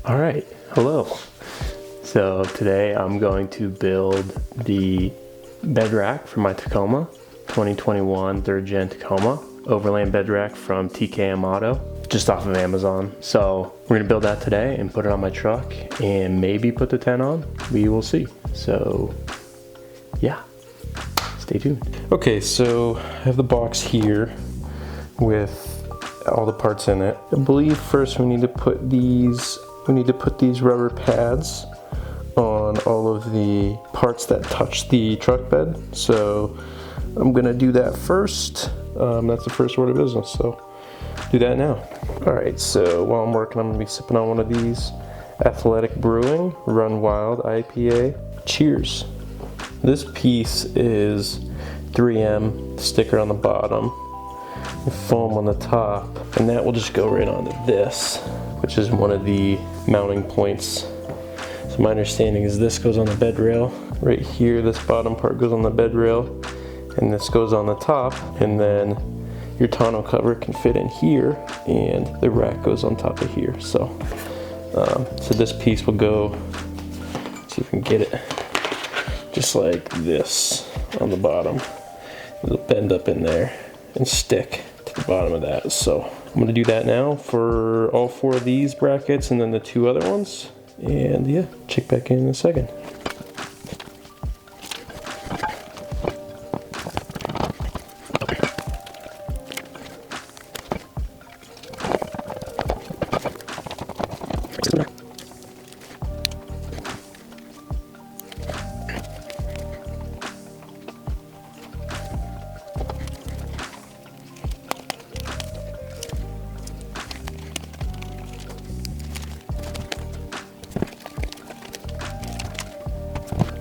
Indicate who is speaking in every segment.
Speaker 1: All right, hello. So today I'm going to build the bed rack for my Tacoma 2021 3rd Gen Tacoma Overland Bed Rack from TKMAuto, just off of Amazon. So we're gonna build that today and put it on my truck and maybe put the tent on. We will see. So yeah, stay tuned. Okay, so I have the box here with all the parts in it. I believe first we need to put these rubber pads on all of the parts that touch the truck bed. So I'm gonna do that first. That's the first order of business, so do that now. All right, so while I'm working, I'm gonna be sipping on one of these Athletic Brewing Run Wild IPA. Cheers. This piece is 3M, sticker on the bottom, foam on the top, and that will just go right onto this, which is one of the mounting points. So my understanding is this goes on the bed rail. Right here, this bottom part goes on the bed rail, and this goes on the top, and then your tonneau cover can fit in here, and the rack goes on top of here. So this piece will go, let's see if we can get it, just like this on the bottom. It'll bend up in there and stick to the bottom of that. So I'm gonna do that now for all 4 of these brackets and then the 2 other ones. And yeah, check back in a second.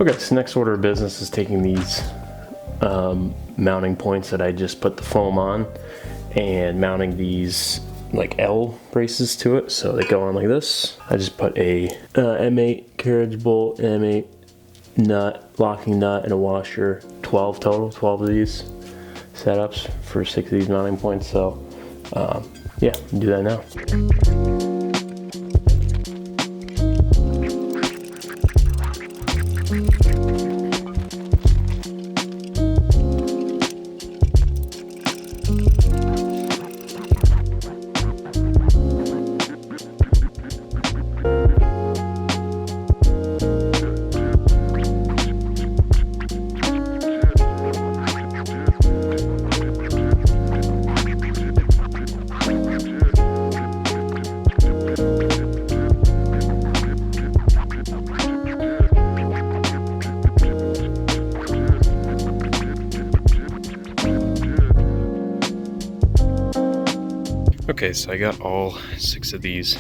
Speaker 1: Okay, so next order of business is taking these mounting points that I just put the foam on and mounting these like L braces to it so they go on like this. I just put a M8 carriage bolt, M8 nut, locking nut, and a washer. 12 total, 12 of these setups for 6 of these mounting points. So yeah, do that now. Okay, so I got all 6 of these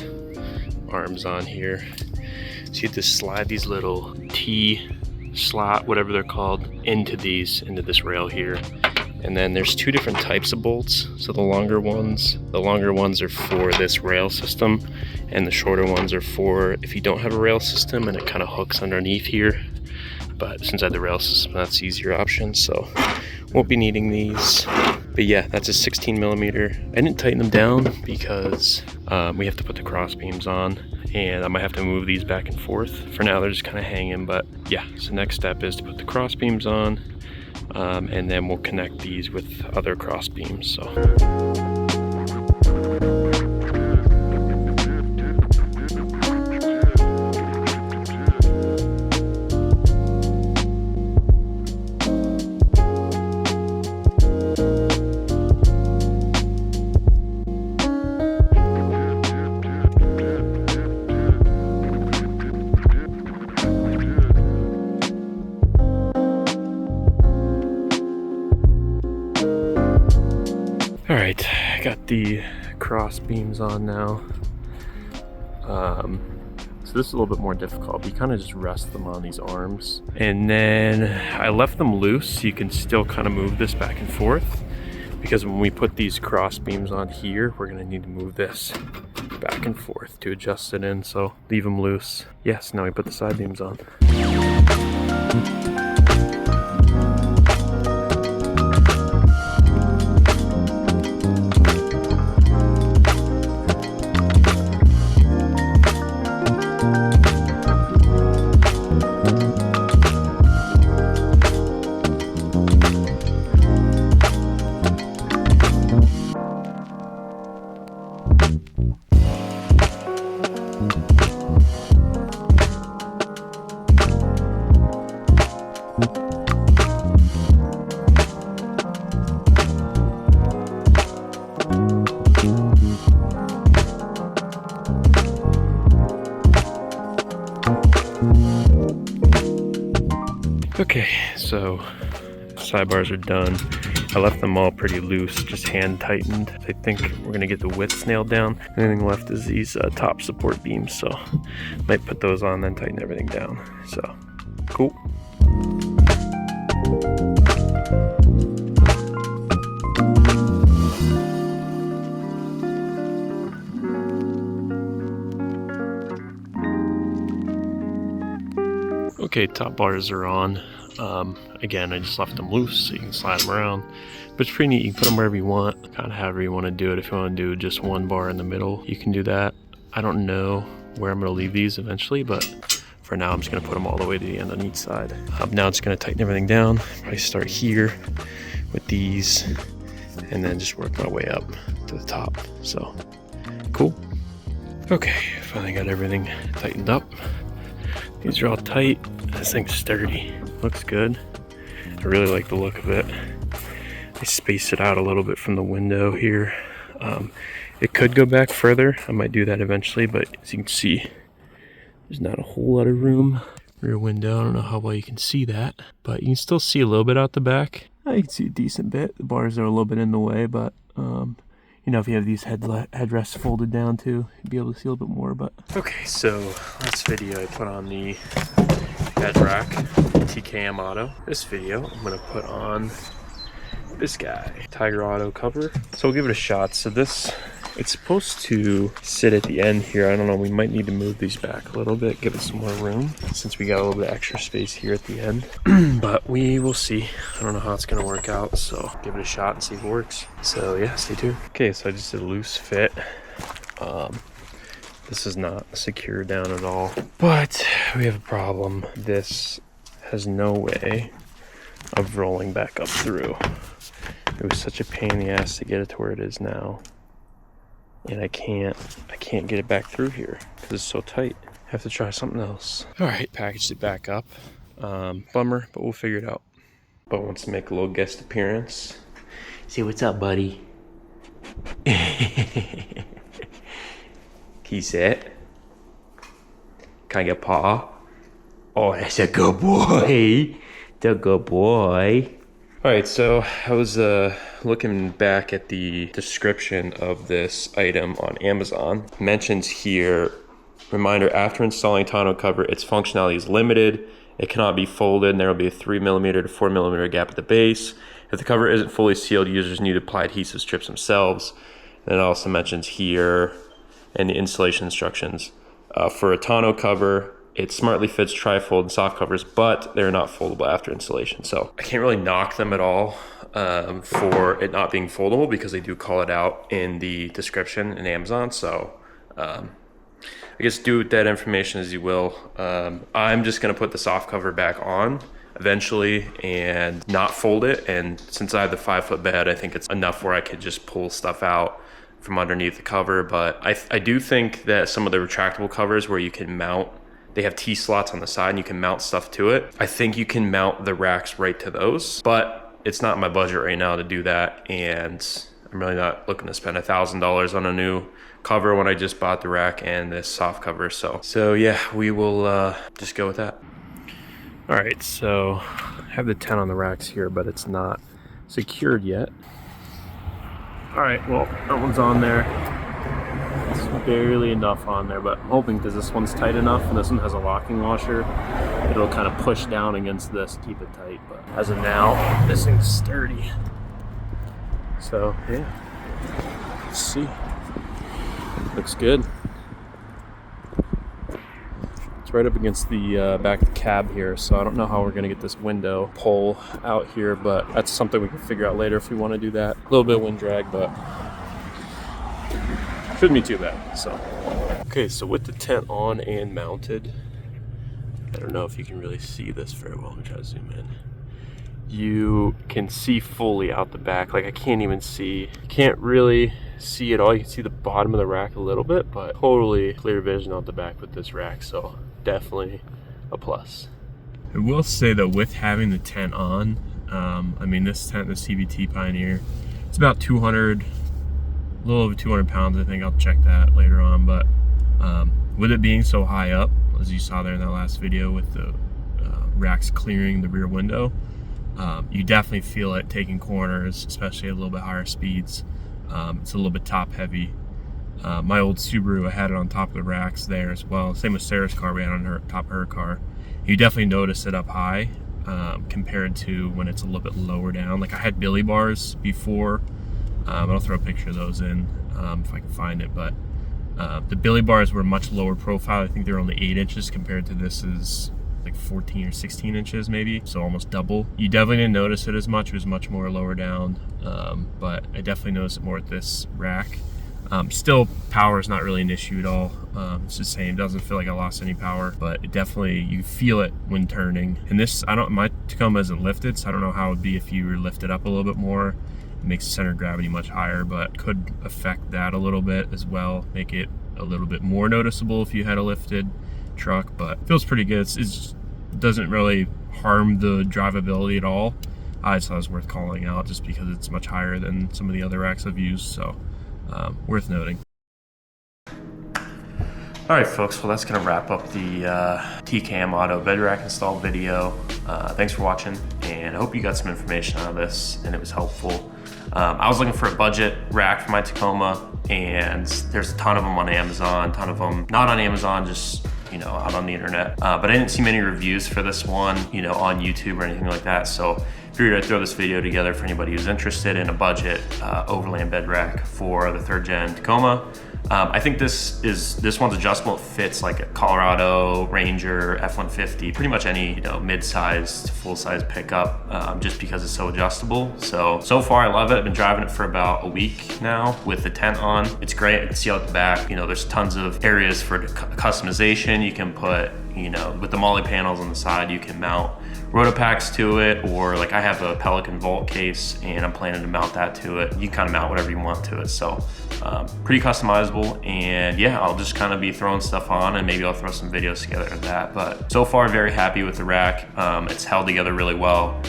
Speaker 1: arms on here. So you have to slide these little T slot, whatever they're called, into this rail here. And then there's 2 different types of bolts. So the longer ones are for this rail system, and the shorter ones are for if you don't have a rail system and it kind of hooks underneath here. But since I have the rail system, that's the easier option, so won't be needing these. But yeah, that's a 16 millimeter. I didn't tighten them down because we have to put the cross beams on, and I might have to move these back and forth. For now, they're just kind of hanging, but yeah. So next step is to put the cross beams on, and then we'll connect these with other cross beams. So. All right, I got the cross beams on now. So this is a little bit more difficult. You kind of just rest them on these arms. And then I left them loose so you can still kind of move this back and forth, because when we put these cross beams on here, we're gonna need to move this back and forth to adjust it in, so leave them loose. Yes, now we put the side beams on. Okay, so sidebars are done. I left them all pretty loose, just hand tightened. I think we're gonna get the widths nailed down. Anything left is these top support beams, so might put those on, then tighten everything down. So, cool. Okay, top bars are on. Again, I just left them loose so you can slide them around, but it's pretty neat. You can put them wherever you want, kind of however you want to do it. If you want to do just one bar in the middle, you can do that. I don't know where I'm going to leave these eventually, but for now I'm just going to put them all the way to the end on each side. Now it's going to tighten everything down. I start here with these and then just work my way up to the top. So cool. Okay, finally got everything tightened up. These are all tight. This thing's sturdy. Looks good. I really like the look of it. I spaced it out a little bit from the window here. It could go back further. I might do that eventually, but as you can see, there's not a whole lot of room. Rear window, I don't know how well you can see that, but you can still see a little bit out the back. You can see a decent bit. The bars are a little bit in the way, but you know, if you have these headrests folded down too, you'd be able to see a little bit more. But okay, so last video I put on the bed rack, TKMAuto. This video I'm gonna put on this guy, TKMAuto cover. So we'll give it a shot. So this, it's supposed to sit at the end here. I don't know, we might need to move these back a little bit, give it some more room, since we got a little bit of extra space here at the end. But we will see. I don't know how it's gonna work out, so give it a shot and see if it works. So yeah, stay tuned. Okay, so I just did a loose fit. This is not secure down at all, but we have a problem. This has no way of rolling back up through. It was such a pain in the ass to get it to where it is now. And I can't get it back through here because it's so tight. I have to try something else. All right, packaged it back up. Bummer, but we'll figure it out. But wants to make a little guest appearance. Say what's up, buddy. Can you sit? Can I get paw? Oh, that's a good boy. That's a good boy. All right, so I was looking back at the description of this item on Amazon. It mentions here, reminder, after installing tonneau cover, its functionality is limited. It cannot be folded, and there will be a 3mm to 4mm gap at the base. If the cover isn't fully sealed, users need to apply adhesive strips themselves. And it also mentions here in the installation instructions, for a tonneau cover, it smartly fits tri-fold and soft covers, but they're not foldable after installation. So I can't really knock them at all for it not being foldable, because they do call it out in the description in Amazon. So I guess do with that information as you will. I'm just gonna put the soft cover back on eventually and not fold it. And since I have the 5-foot bed, I think it's enough where I could just pull stuff out from underneath the cover. But I do think that some of the retractable covers where you can mount, they have T-slots on the side and you can mount stuff to it. I think you can mount the racks right to those, but it's not my budget right now to do that. And I'm really not looking to spend $1,000 on a new cover when I just bought the rack and this soft cover. So yeah, we will just go with that. All right, so I have the 10 on the racks here, but it's not secured yet. All right, well, that one's on there. It's barely enough on there, but I'm hoping, because this one's tight enough and this one has a locking washer, it'll kind of push down against this, keep it tight. But as of now, this thing's sturdy. So yeah, let's see. Looks good. It's right up against the back of the cab here, so I don't know how we're gonna get this window pole out here, but that's something we can figure out later if we want to do that. A little bit of wind drag, but shouldn't be too bad. So okay, so with the tent on and mounted, I don't know if you can really see this very well. Let me try to zoom in. You can see fully out the back. Like I can't really see it all. You can see the bottom of the rack a little bit, but totally clear vision out the back with this rack. So definitely a plus. I will say that with having the tent on, I mean this tent, the CVT Pioneer, it's about 200, a little over 200 pounds, I think. I'll check that later on, but with it being so high up, as you saw there in that last video with the rack's clearing the rear window. You definitely feel it taking corners, especially at a little bit higher speeds. It's a little bit top heavy. My old Subaru, I had it on top of the racks there as well. Same with Sarah's car, we had it on her top of her car. You definitely notice it up high compared to when it's a little bit lower down. Like I had billy bars before. I'll throw a picture of those in if I can find it, but the billy bars were much lower profile. I think they're only 8 inches compared to this is like 14 or 16 inches maybe, so almost double. You definitely didn't notice it as much. It was much more lower down, but I definitely noticed it more at this rack. Still, power is not really an issue at all. It's the same. Doesn't feel like I lost any power, but it definitely, you feel it when turning. And this, my Tacoma isn't lifted, so I don't know how it would be if you were lifted up a little bit more. It makes the center of gravity much higher, but could affect that a little bit as well. Make it a little bit more noticeable if you had a lifted truck, but it feels pretty good. It doesn't really harm the drivability at all. I just thought it was worth calling out just because it's much higher than some of the other racks I've used, so worth noting. All right, folks, well, that's gonna wrap up the TKMAuto Bed Rack install video. Thanks for watching, and I hope you got some information out of this and it was helpful. I was looking for a budget rack for my Tacoma, and there's a ton of them on Amazon, ton of them not on Amazon, just out on the internet. But I didn't see many reviews for this one, on YouTube or anything like that. So figured I'd throw this video together for anybody who's interested in a budget overland bed rack for the 3rd gen Tacoma. I think this one's adjustable. It fits like a Colorado, Ranger, F-150, pretty much any mid-sized, full-size pickup, just because it's so adjustable. So far I love it. I've been driving it for about a week now with the tent on. It's great. I can see out the back. There's tons of areas for customization. You can put, with the Molly panels on the side, you can mount rotopacks to it, or like I have a Pelican Vault case and I'm planning to mount that to it. You can kind of mount whatever you want to it. So pretty customizable, and yeah, I'll just kind of be throwing stuff on, and maybe I'll throw some videos together of that. But so far, very happy with the rack. It's held together really well.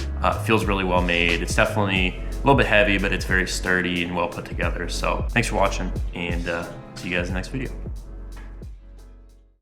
Speaker 1: Feels really well made. It's definitely a little bit heavy, but it's very sturdy and well put together. So thanks for watching, and see you guys in the next video.